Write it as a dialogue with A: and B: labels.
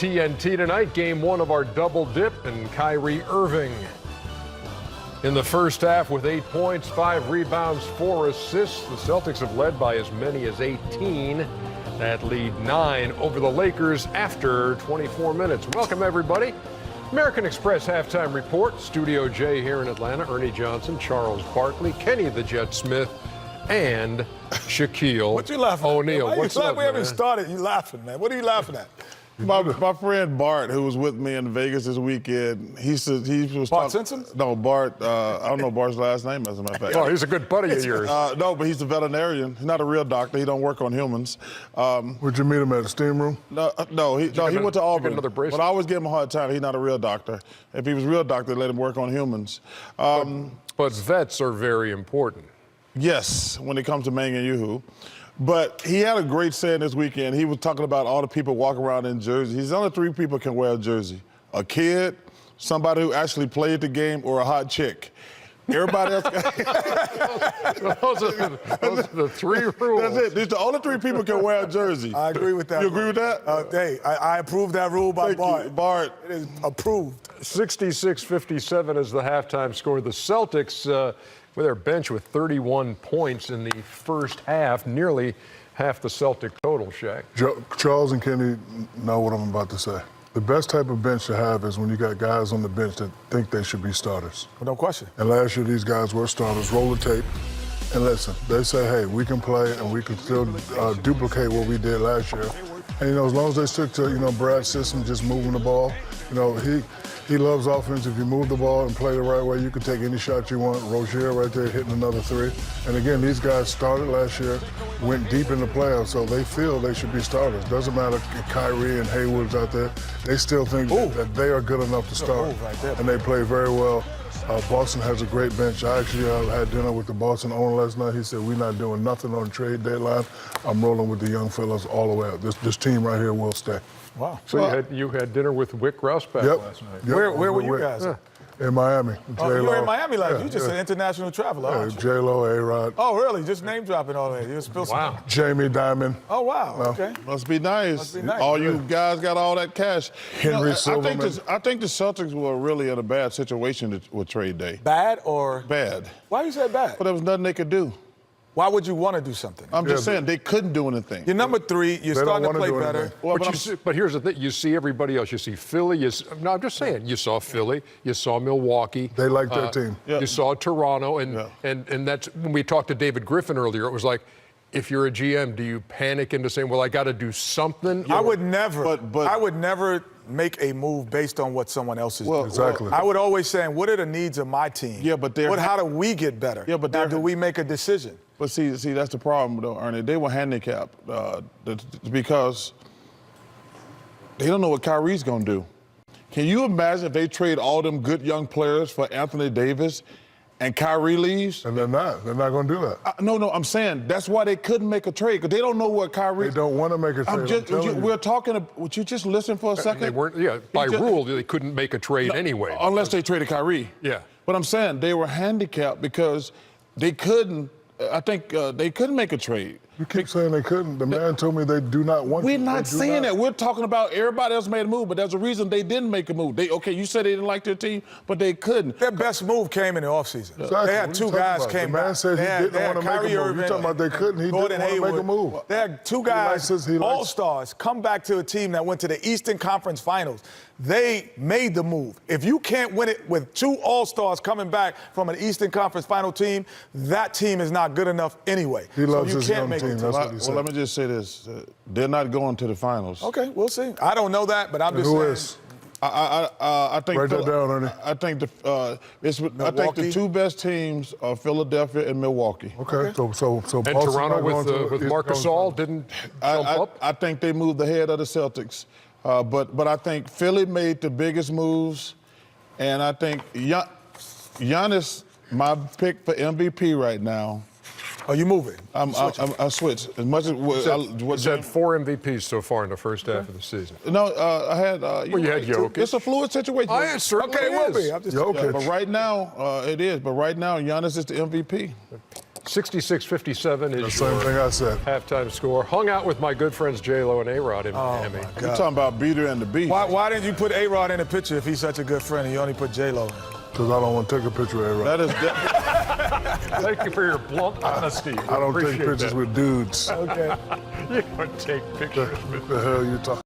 A: TNT tonight, game one of our double dip, and Kyrie Irving in the first half with 8 points, 5 rebounds, 4 assists. The Celtics have led by as many as 18. That lead 9 over the Lakers after 24 minutes. Welcome, everybody. American Express halftime report. Studio J here in Atlanta. Ernie Johnson, Charles Barkley, Kenny the Jet Smith, and Shaquille
B: What you laughing
A: O'Neal.
B: at?
A: What's
B: you
A: up,
B: we haven't
A: man?
B: started. You laughing, man? What are you laughing at?
C: My friend Bart, who was with me in Vegas this weekend, he was
B: Bart Simpson?
C: No, Bart. I don't know Bart's last name, as a matter of fact.
A: Oh, he's a good buddy of yours.
C: No, but he's a veterinarian. He's not a real doctor. He don't work on humans.
D: Would you meet him at the steam room?
C: No, he went to Auburn.
A: another bracelet?
C: But I always give him a hard time. He's not a real doctor. If he was a real doctor, they'd let him work on humans.
A: But vets are very important.
C: Yes, when it comes to Mang and Yoo-hoo. But he had a great saying this weekend. He was talking about all the people walking around in jerseys. He's only 3 people can wear a jersey: a kid, somebody who actually played the game, or a hot chick. Everybody else.
A: Those are the 3 rules.
C: That's it. These the only 3 people can wear a jersey.
B: I agree with that.
C: You agree with that?
B: Hey, I approve that rule by
C: Thank you,
B: Bart.
C: Bart.
B: It is approved.
A: 66-57 is the halftime score. The Celtics with their bench with 31 points in the first half, nearly half the Celtic total, Shaq.
D: Charles and Kenny know what I'm about to say. The best type of bench to have is when you got guys on the bench that think they should be starters.
B: No question.
D: And last year, these guys were starters. Roll the tape and listen. They say, hey, we can play and we can still duplicate what we did last year. And, as long as they stick to, Brad's system, just moving the ball, he loves offense. If you move the ball and play the right way, you can take any shot you want. Rozier right there hitting another 3. And again, these guys started last year, went deep in the playoffs, so they feel they should be starters. Doesn't matter if Kyrie and Hayward's out there. They still think that they are good enough to start. And they play very well. Boston has a great bench. I actually had dinner with the Boston owner last night. He said, we're not doing nothing on the trade deadline. I'm rolling with the young fellas all the way up. This team right here will stay.
B: Wow.
A: So you had dinner with Wick Rouseback last night.
D: Yep.
B: Where were you guys?
D: In Miami.
B: You were in Miami last night. You just an international traveler, aren't you?
D: J-Lo, A-Rod.
B: Oh, really? Just name dropping all that. You spill some.
A: Wow.
D: Jamie Dimon.
B: Oh, wow. Okay.
C: Must be nice.
B: Must be nice.
C: All you guys got all that cash.
D: Henry
C: I
D: Silverman.
C: think the Celtics were really in a bad situation with trade day.
B: Bad or?
C: Bad.
B: Why you say bad?
C: But there was nothing they could do.
B: Why would you want to do something?
C: I'm just saying they couldn't do anything.
B: You're number 3. You're
D: They don't
B: starting to
D: wanna
B: play
D: do
B: better.
D: anything.
C: Well,
A: But here's the thing. You see everybody else. You see Philly. No, I'm just saying. You saw Philly. You saw Milwaukee.
D: They like their team.
A: You saw Toronto. And that's when we talked to David Griffin earlier. It was like, if you're a GM, do you panic into saying, well, I got to do something?
B: I would never.
C: But
B: I would never make a move based on what someone else is doing.
D: Exactly.
B: I would always say, what are the needs of my team?
C: Yeah, but
B: how do we get better?
C: Yeah, but
B: now, do we make a decision?
C: But see, that's the problem, though, Ernie. They were handicapped because they don't know what Kyrie's going to do. Can you imagine if they trade all them good young players for Anthony Davis and Kyrie leaves?
D: And they're not. They're not going to do that.
C: No, I'm saying that's why they couldn't make a trade, because they don't know what Kyrie...
D: They don't want to make a trade.
C: We're talking... Would you just listen for a second?
A: They weren't. By rule, they couldn't make a trade anyway.
C: Unless they traded Kyrie.
A: Yeah.
C: But I'm saying they were handicapped because they couldn't... I think they couldn't make a trade.
D: You keep saying they couldn't. The man told me they do not want to.
C: We're not saying that. We're talking about everybody else made a move, but there's a reason they didn't make a move. You said they didn't like their team, but they couldn't.
B: Their best move came in the offseason.
D: Exactly.
B: They had 2 guys came back.
D: The man said he didn't want to make a move. You're talking about they couldn't. He didn't want to make a move.
B: They had 2 guys, all-stars, come back to a team that went to the Eastern Conference Finals. They made the move. If you can't win it with 2 all-stars coming back from an Eastern Conference Final team, that team is not good enough anyway.
D: He loves his
B: young
D: team. That's what he said.
C: Well, let me just say this. They're not going to the finals.
B: Okay, we'll see. I don't know that, but I'm just saying.
D: Who is?
C: I think
D: Write that down, Ernie.
C: I think the 2 best teams are Philadelphia and Milwaukee.
D: Okay, so
A: And Toronto with Marc Gasol didn't jump up?
C: I think they moved ahead of the Celtics. But I think Philly made the biggest moves, and I think Giannis, my pick for MVP right now.
B: Are you moving?
C: I switched as much as
A: He's had 4 MVPs so far in the first half of the season.
C: No, I had.
A: You had Jokic.
C: It's a fluid situation.
A: It certainly
B: Okay, it will
A: is.
B: be. I'm just
D: Jokic.
C: But right now, it is. But right now, Giannis is the MVP.
A: 66-57 is
D: The same
A: your
D: thing I said.
A: halftime score. Hung out with my good friends J-Lo and A-Rod in Miami.
C: You're talking about Beater and the Beast.
B: Why didn't you put A-Rod in the picture if he's such a good friend and you only put J-Lo in?
D: Because I don't want to take a picture of A-Rod.
C: That is
A: Thank you for your blunt honesty.
D: I don't take pictures with dudes.
B: Okay.
A: You don't take pictures with
D: The hell you talking?